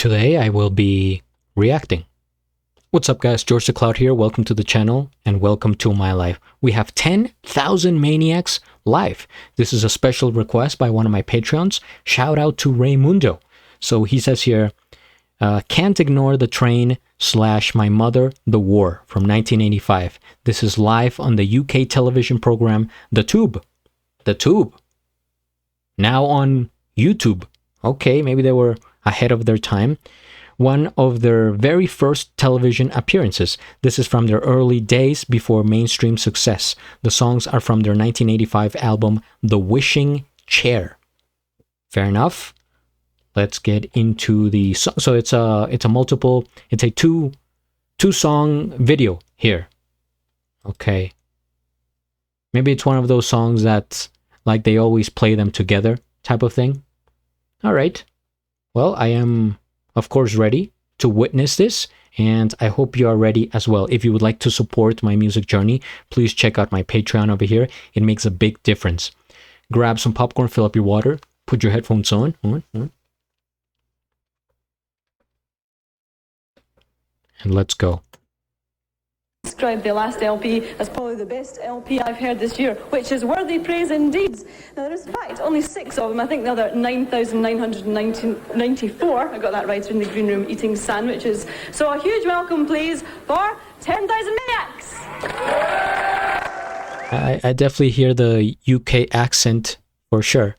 Today I will be reacting. What's up guys, GeorgeTheCloud here, welcome to the channel and welcome to my life. We have 10,000 Maniacs live. This is a special request by one of my Patreons. Shout out to Raymundo. So he says here, Can't Ignore the Train / My Mother, The War from 1985. This is live on the UK television program The Tube. The Tube. Now on YouTube. Okay, maybe they were ahead of their time. One of their very first television appearances. This is from their early days before mainstream success. The songs are from their 1985 album The Wishing Chair. Fair enough. Let's get into the song. So it's a two song video here. Okay. Maybe it's one of those songs that like they always play them together type of thing. All right. Well, I am of course ready to witness this, and I hope you are ready as well. If you would like to support my music journey, please check out my Patreon over here. It makes a big difference. Grab some popcorn, fill up your water, put your headphones on. And let's go. Described the last LP as probably the best LP I've heard this year, which is worthy praise indeed. Now there is in fact only 6 of them. I think the other 9,994, I got that right, are in the green room eating sandwiches. So a huge welcome please for 10,000 Maniacs! I definitely hear the UK accent for sure.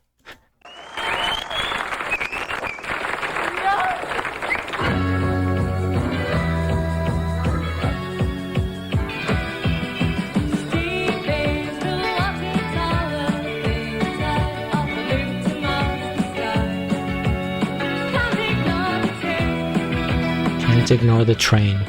Can't ignore the train.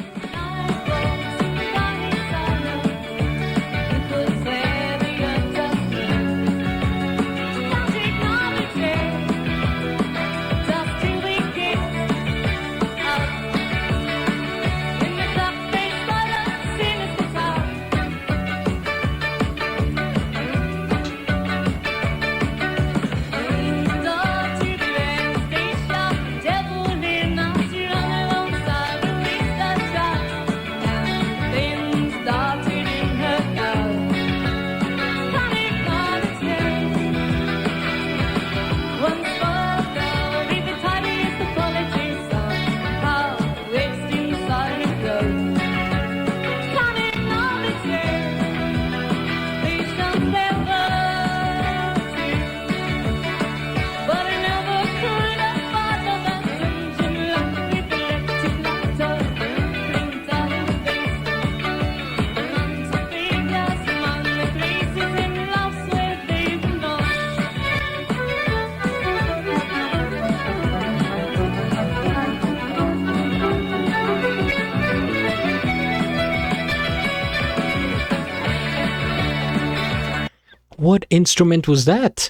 What instrument was that?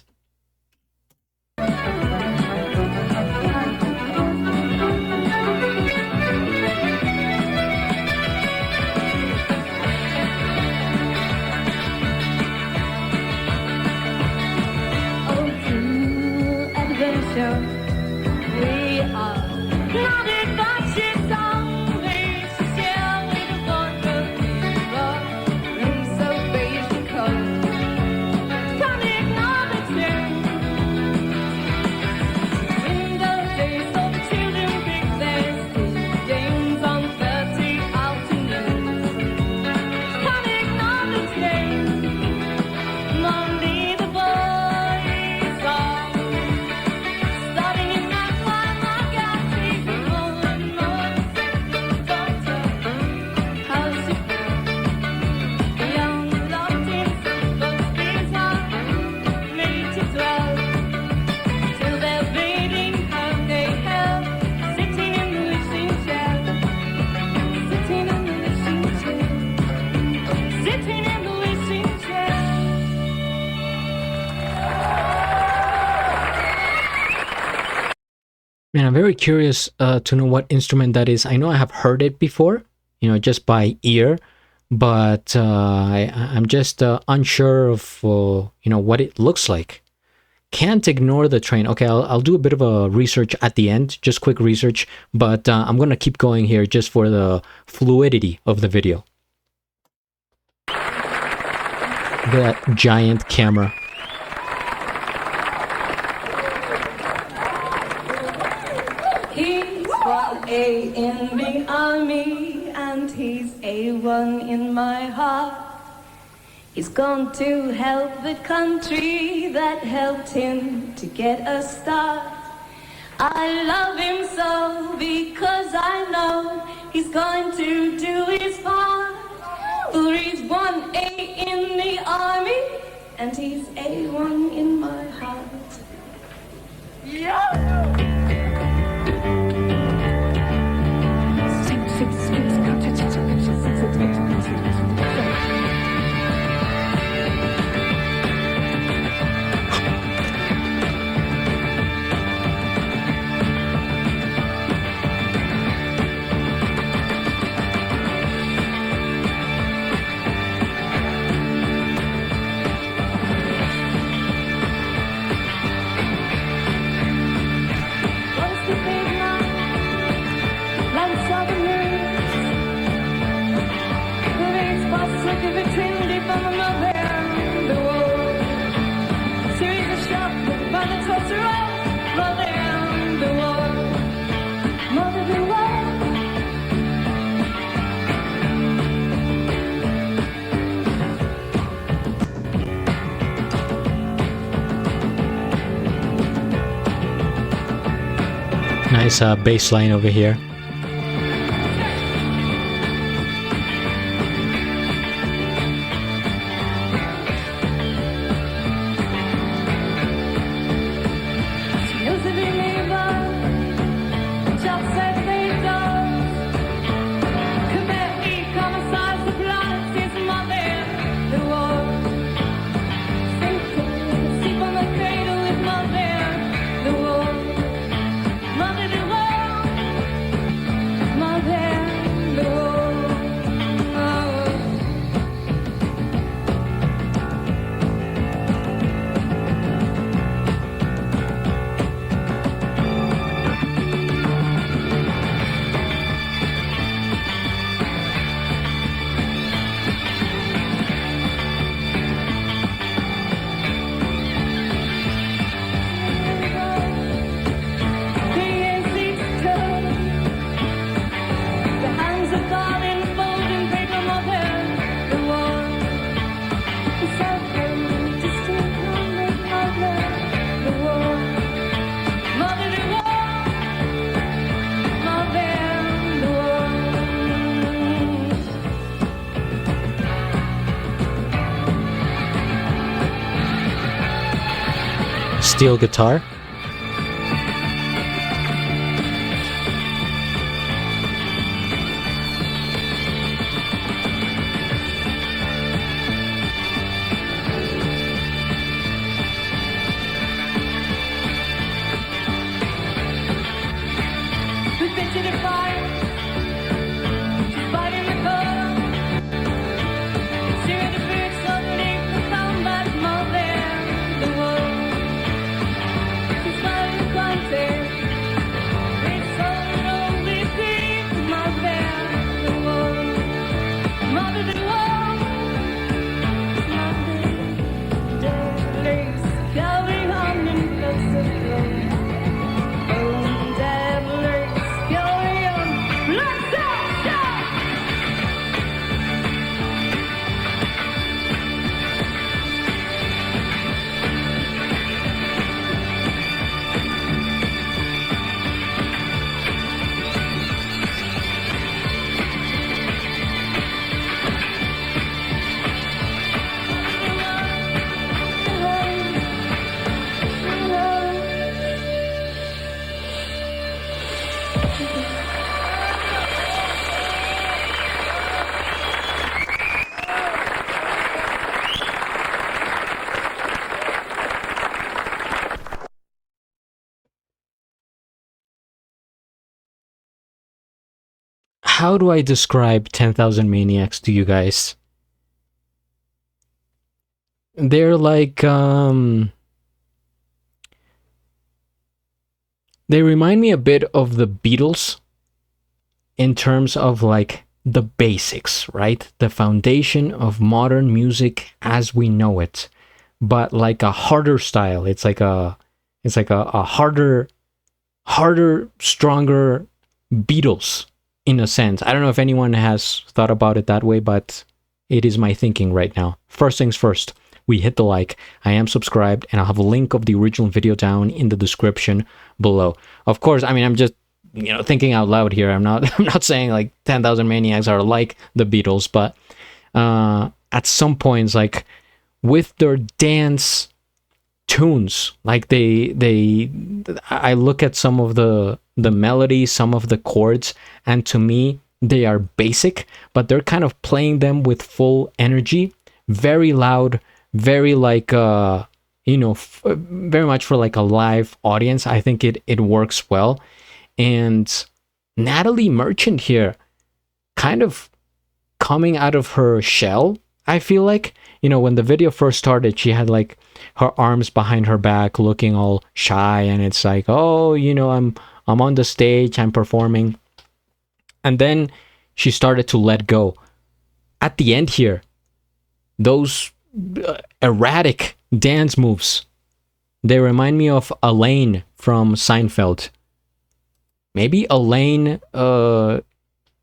Man, I'm very curious to know what instrument that is. I know I have heard it before, you know, just by ear, but I'm just unsure of, you know, what it looks like. Can't ignore the train. Okay, I'll do a bit of a research at the end, just quick research, but I'm gonna keep going here just for the fluidity of the video. That giant camera. He's 1A in the army, and he's A1 in my heart. He's gone to help the country that helped him to get a start. I love him so because I know he's going to do his part. For he's 1A in the army, and he's A1 in my heart. Yeah! Nice bass line over here. Steel guitar. How do I describe 10,000 Maniacs to you guys? They're like They remind me a bit of the Beatles in terms of like the basics, right? The foundation of modern music as we know it, but like a harder style. It's like a harder, stronger Beatles in a sense. I don't know if anyone has thought about it that way, but it is my thinking right now. First things first, we hit the like. I am subscribed, and I'll have a link of the original video down in the description below. Of course, I mean, I'm just thinking out loud here. I'm not I'm not saying like 10,000 Maniacs are like the Beatles, but at some points, like with their dance tunes, like I look at some of the melodies, some of the chords, and to me they are basic, but they're kind of playing them with full energy, very loud, very like very much for like a live audience. I think it works well. And Natalie Merchant here, kind of coming out of her shell, I feel like. When the video first started, she had like her arms behind her back looking all shy, and it's like, oh, I'm on the stage, I'm performing. And then she started to let go. At the end here, those erratic dance moves, they remind me of Elaine from Seinfeld. Maybe Elaine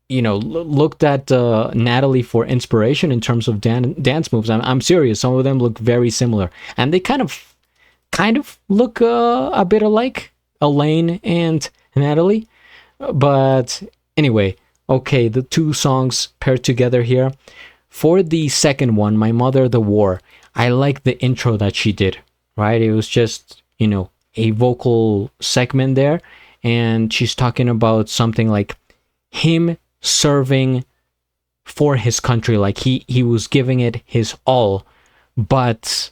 looked at Natalie for inspiration in terms of dance moves. I'm serious. Some of them look very similar, and they kind of look a bit alike, Elaine and Natalie. But anyway, okay, the two songs paired together here. For the second one, My Mother, the War, I like the intro that she did, right? It was just, a vocal segment there, and she's talking about something like him serving for his country, like he was giving it his all, but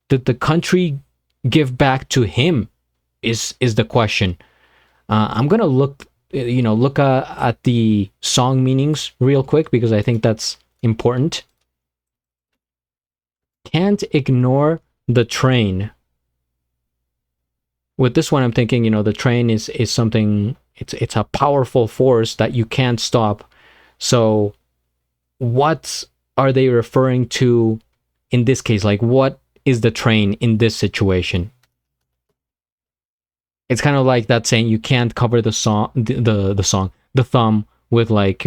did the country give back to him is the question. I'm gonna look at the song meanings real quick, because I think that's important. Can't ignore the train. With this one, I'm thinking, the train is something, it's a powerful force that you can't stop. So what are they referring to in this case? Like, what is the train in this situation? It's kind of like that saying, you can't cover the thumb with like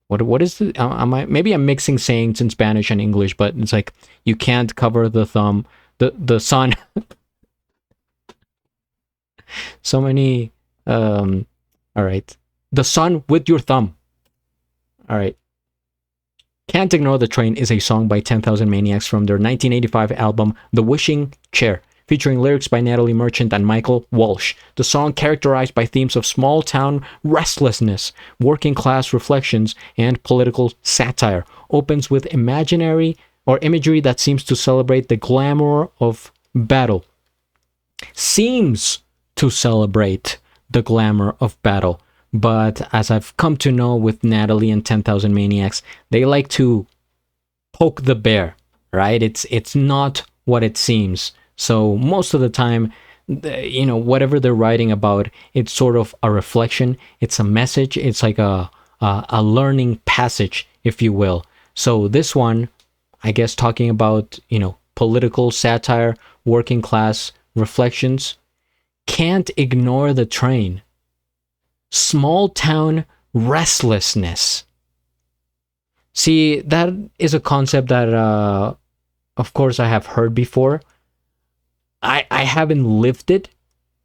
what is the maybe I'm mixing sayings in Spanish and English, but it's like you can't cover the thumb, the sun. So many all right, the sun with your thumb. All right. Can't Ignore the Train is a song by 10,000 Maniacs from their 1985 album The Wishing Chair, featuring lyrics by Natalie Merchant and Michael Walsh. The song, characterized by themes of small-town restlessness, working-class reflections, and political satire, opens with imaginary or imagery that seems to celebrate the glamour of battle. Seems to celebrate the glamour of battle. But as I've come to know with Natalie and 10,000 Maniacs, they like to poke the bear, right? It's not what it seems. So most of the time, whatever they're writing about, it's sort of a reflection. It's a message. It's like a learning passage, if you will. So this one, I guess, talking about, political satire, working class reflections. Can't ignore the train. Small town restlessness. See, that is a concept that, of course, I have heard before. I haven't lived it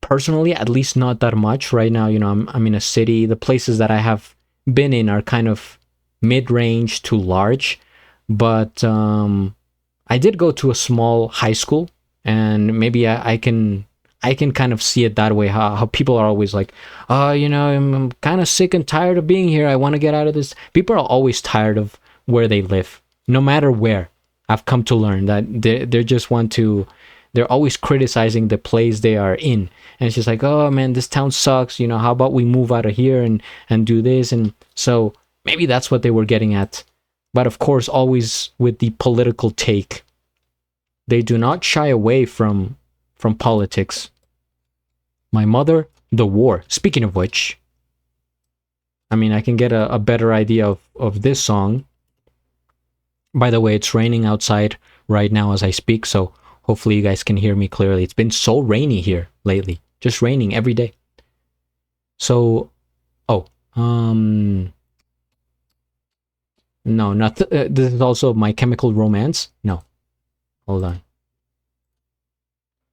personally, at least not that much. Right now, I'm in a city. The places that I have been in are kind of mid-range to large. But I did go to a small high school, and maybe I can kind of see it that way, how people are always like, oh, I'm kind of sick and tired of being here. I want to get out of this. People are always tired of where they live, no matter where. I've come to learn that they just want to, they're always criticizing the place they are in. And it's just like, oh man, this town sucks. How about we move out of here and do this? And so maybe that's what they were getting at. But of course, always with the political take. They do not shy away from politics. My Mother, The War. Speaking of which, I mean, I can get a better idea of this song. By the way, it's raining outside right now as I speak, so hopefully you guys can hear me clearly. It's been so rainy here lately. Just raining every day. So, oh, no, not this is also My Chemical Romance. No, hold on.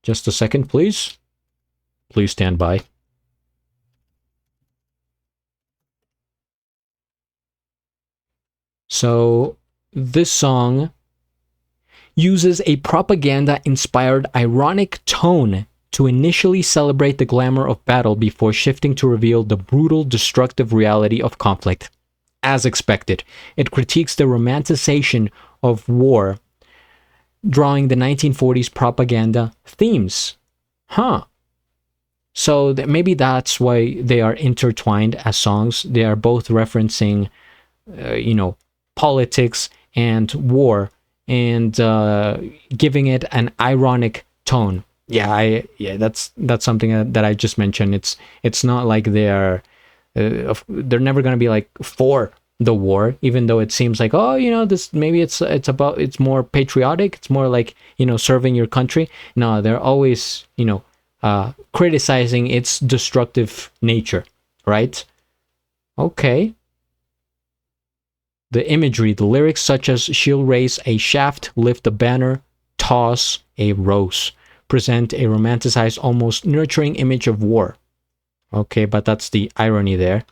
Just a second, please. Please stand by. So, this song uses a propaganda-inspired ironic tone to initially celebrate the glamour of battle before shifting to reveal the brutal, destructive reality of conflict. As expected, it critiques the romanticization of war, drawing the 1940s propaganda themes. Huh. So maybe that's why they are intertwined as songs. They are both referencing, politics and war, and giving it an ironic tone. Yeah, that's something that I just mentioned. It's not like they're never gonna be like for the war, even though it seems like, oh, this maybe it's more patriotic. It's more like, serving your country. No, they're always criticizing its destructive nature, right? Okay. The imagery, the lyrics such as she'll raise a shaft, lift a banner, toss a rose, present a romanticized, almost nurturing image of war. Okay, but that's the irony there.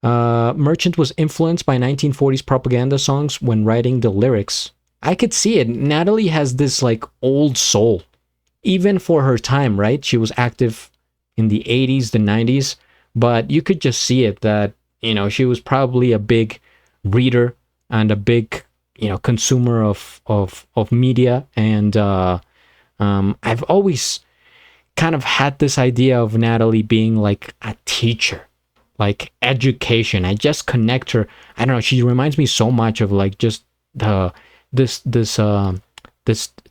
Merchant was influenced by 1940s propaganda songs when writing the lyrics. I could see it. Natalie has this like old soul, even for her time, right? She was active in the 80s, the 90s, but you could just see it that, she was probably a big reader and a big, consumer of media. And I've always kind of had this idea of Natalie being like a teacher, like education. I just connect her. I don't know. She reminds me so much of like just this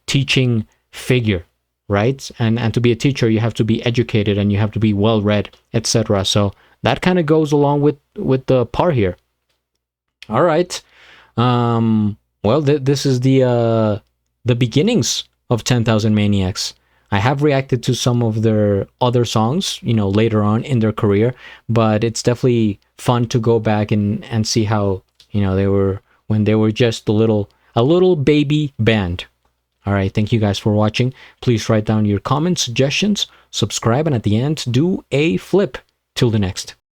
teaching figure, right? And to be a teacher, you have to be educated and you have to be well read, etc. So that kind of goes along with the par here. All right. Well, this is the beginnings of 10,000 Maniacs. I have reacted to some of their other songs, later on in their career, but it's definitely fun to go back and see how, they were when they were just a little baby band. All right, thank you guys for watching. Please write down your comments, suggestions, subscribe, and at the end, do a flip. Till the next.